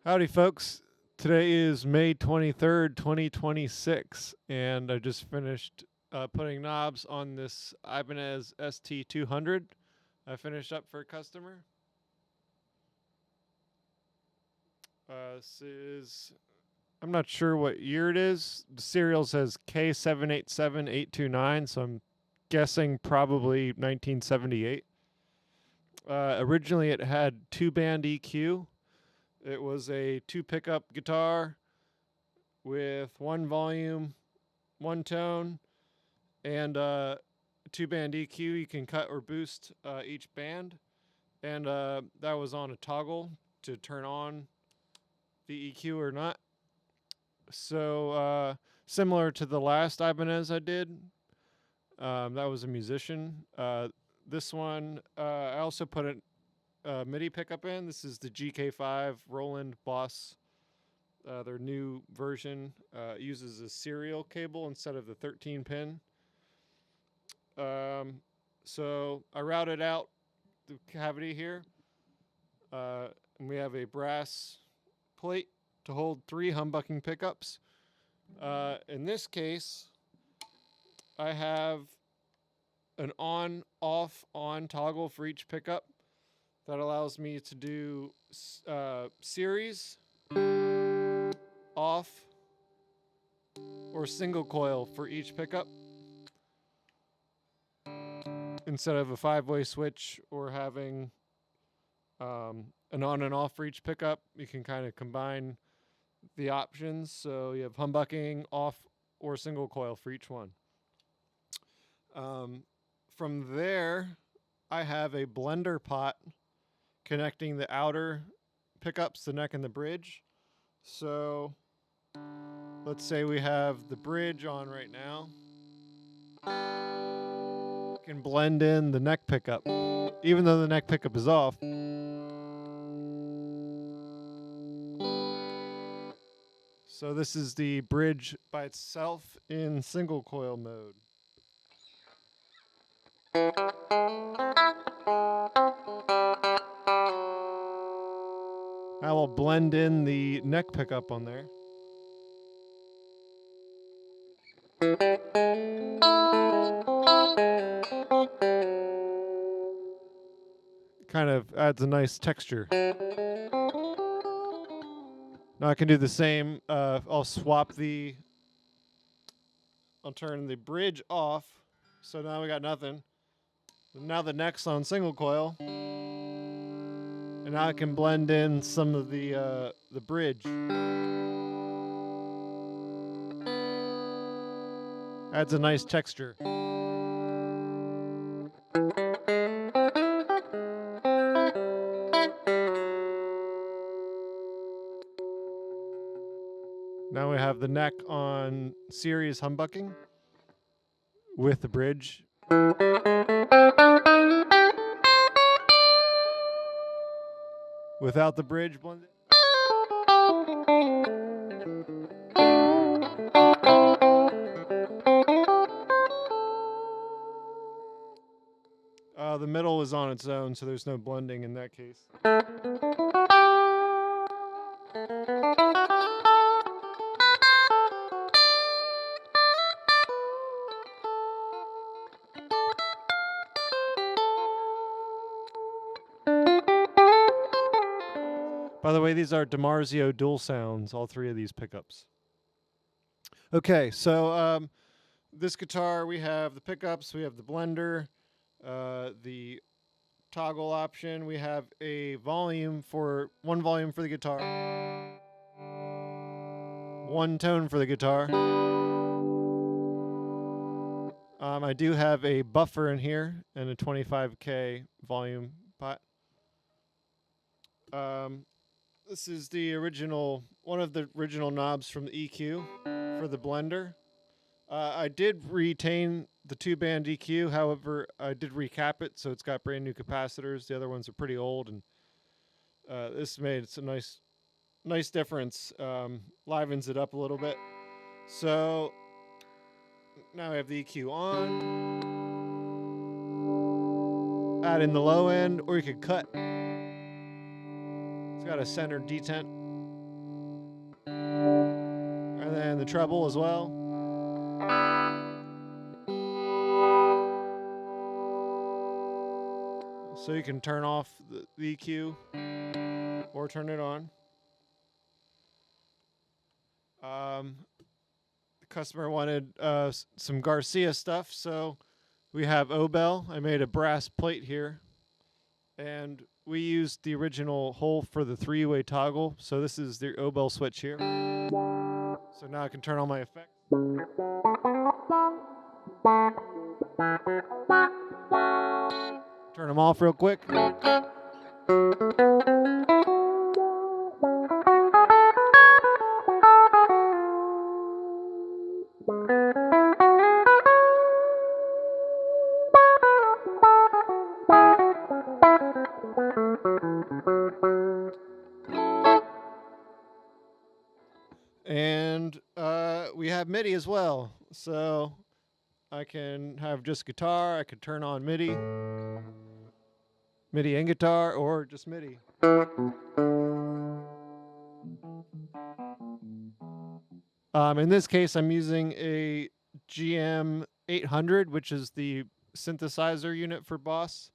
Howdy, folks. Today is May 23rd, 2026, and I just finished putting knobs on this Ibanez ST200. I finished up for a customer. This is, I'm not sure what year it is. The serial says K787829, so I'm guessing probably 1978. Originally, it had 2-band EQ. It was a 2-pickup guitar with 1 volume, 1 tone, and 2-band EQ. You can cut or boost each band. And that was on a toggle to turn on the EQ or not. So similar to the last Ibanez I did, that was a musician. This one, I also put a MIDI pickup in. This is the GK5 Roland Boss. Their new version uses a serial cable instead of the 13-pin. So I routed out the cavity here. And we have a brass plate to hold 3 humbucking pickups. In this case, I have an on, off, on toggle for each pickup. That allows me to do series, off, or single coil for each pickup. Instead of a 5-way switch or having an on and off for each pickup, you can kind of combine the options. So you have humbucking, off, or single coil for each one. From there, I have a blender pot connecting the outer pickups, the neck and the bridge. So let's say we have the bridge on right now. I can blend in the neck pickup, even though the neck pickup is off. So this is the bridge by itself in single coil mode. I will blend in the neck pickup on there. Kind of adds a nice texture. Now I can do the same. I'll turn the bridge off. So now we got nothing. Now the neck's on single coil. And now I can blend in some of the bridge. Adds a nice texture. Now we have the neck on series humbucking with the bridge. Without the bridge blended. The middle is on its own, so there's no blending in that case. By the way, these are Dimarzio dual sounds, all 3 of these pickups. Okay, so this guitar, we have the pickups, we have the blender, the toggle option, we have a volume for 1 volume for the guitar, 1 tone for the guitar. I do have a buffer in here and a 25K volume pot. This is the original, one of the original knobs from the EQ for the blender. I did retain the 2-band EQ, however, I did recap it, so it's got brand new capacitors. The other ones are pretty old, and this made some nice difference. Livens it up a little bit. So now I have the EQ on. Add in the low end, or you could cut. It's got a center detent. then the treble as well. So you can turn off the EQ or turn it on. The customer wanted some Garcia stuff, so we have OBEL. I made a brass plate here, and we used the original hole for the 3-way toggle. So this is the OBEL switch here. So now I can turn on my effects. Turn them off real quick. And we have MIDI as well. So I can have just guitar. I could turn on MIDI and guitar, or just MIDI. In this case, I'm using a GM 800, which is the synthesizer unit for Boss.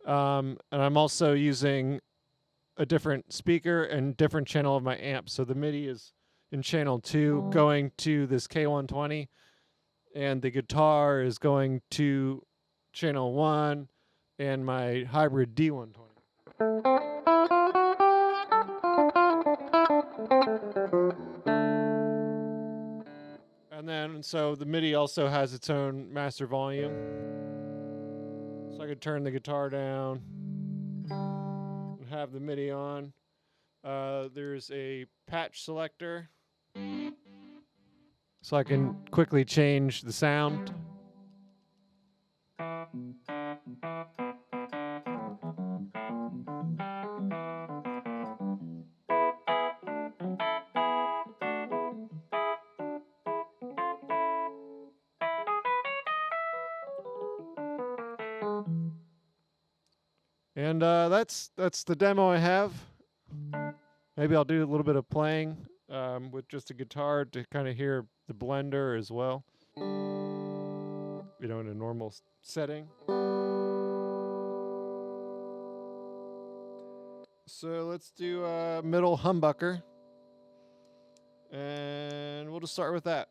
And I'm also using a different speaker and different channel of my amp. So the MIDI is in channel 2 going to this K120, and the guitar is going to channel 1 and my hybrid D120. And then, so the MIDI also has its own master volume. So I could turn the guitar down and have the MIDI on. There's a patch selector, so I can quickly change the sound. And that's the demo I have. Maybe I'll do a little bit of playing with just a guitar to kind of hear the blender as well. You know, in a normal setting. So let's do a middle humbucker. And we'll just start with that.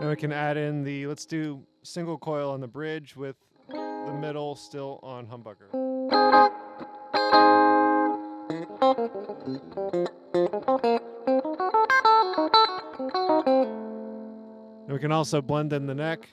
Now we can add in the, let's do single coil on the bridge with the middle still on humbucker. And we can also blend in the neck.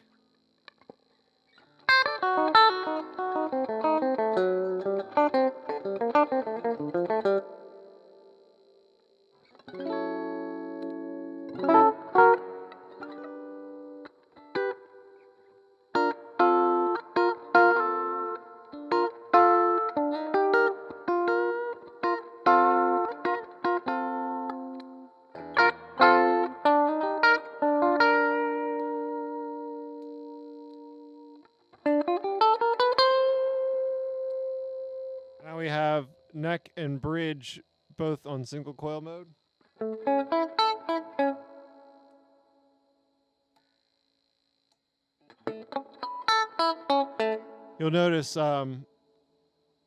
Now we have neck and bridge both on single coil mode. You'll notice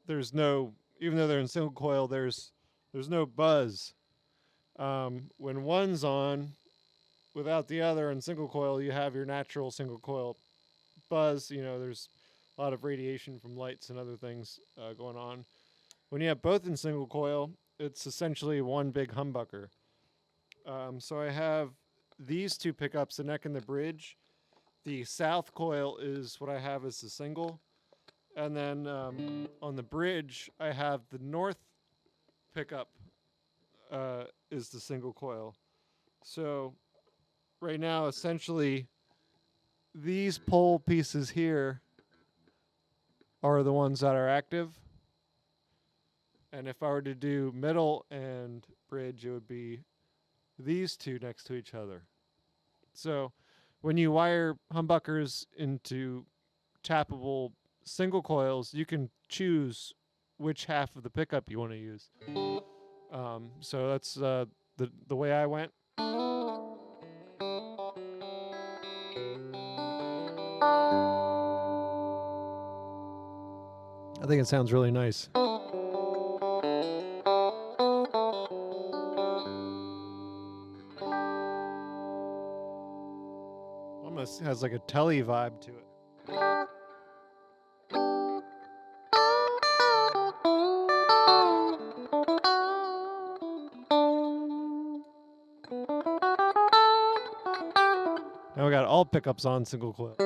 there's no, even though they're in single coil, there's no buzz. When one's on without the other in single coil, you have your natural single coil buzz. You know, there's a lot of radiation from lights and other things going on. When you have both in single coil, it's essentially one big humbucker. So I have these two pickups, the neck and the bridge. The south coil is what I have as the single. And then on the bridge, I have the north pickup is the single coil. So right now, essentially, these pole pieces here are the ones that are active. And if I were to do middle and bridge, it would be these two next to each other. So when you wire humbuckers into tappable single coils, you can choose which half of the pickup you want to use. So that's the way I went. I think it sounds really nice. Almost has like a telly vibe to it. Now we got all pickups on single coil.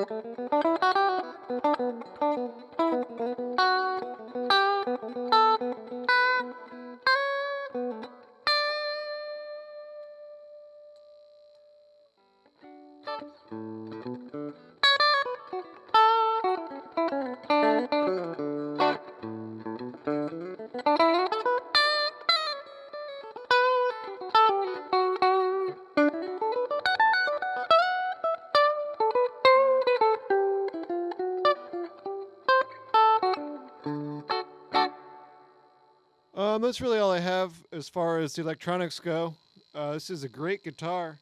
That's really all I have as far as the electronics go. This is a great guitar.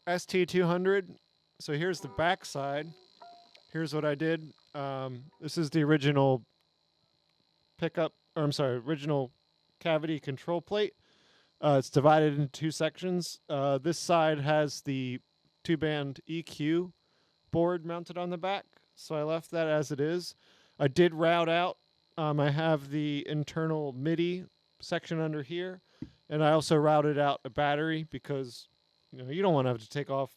ST200. So here's the back side. Here's what I did. This is the original original cavity control plate. It's divided into two sections. This side has the 2-band EQ board mounted on the back, so I left that as it is. I did route out. I have the internal MIDI section under here, and I also routed out a battery because you don't want to have to take off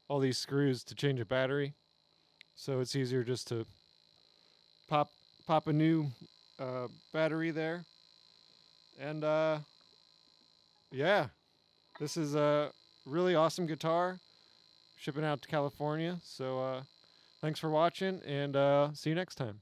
all these screws to change a battery. So it's easier just to pop a new battery there. And yeah, this is a really awesome guitar, shipping out to California. So thanks for watching, and see you next time.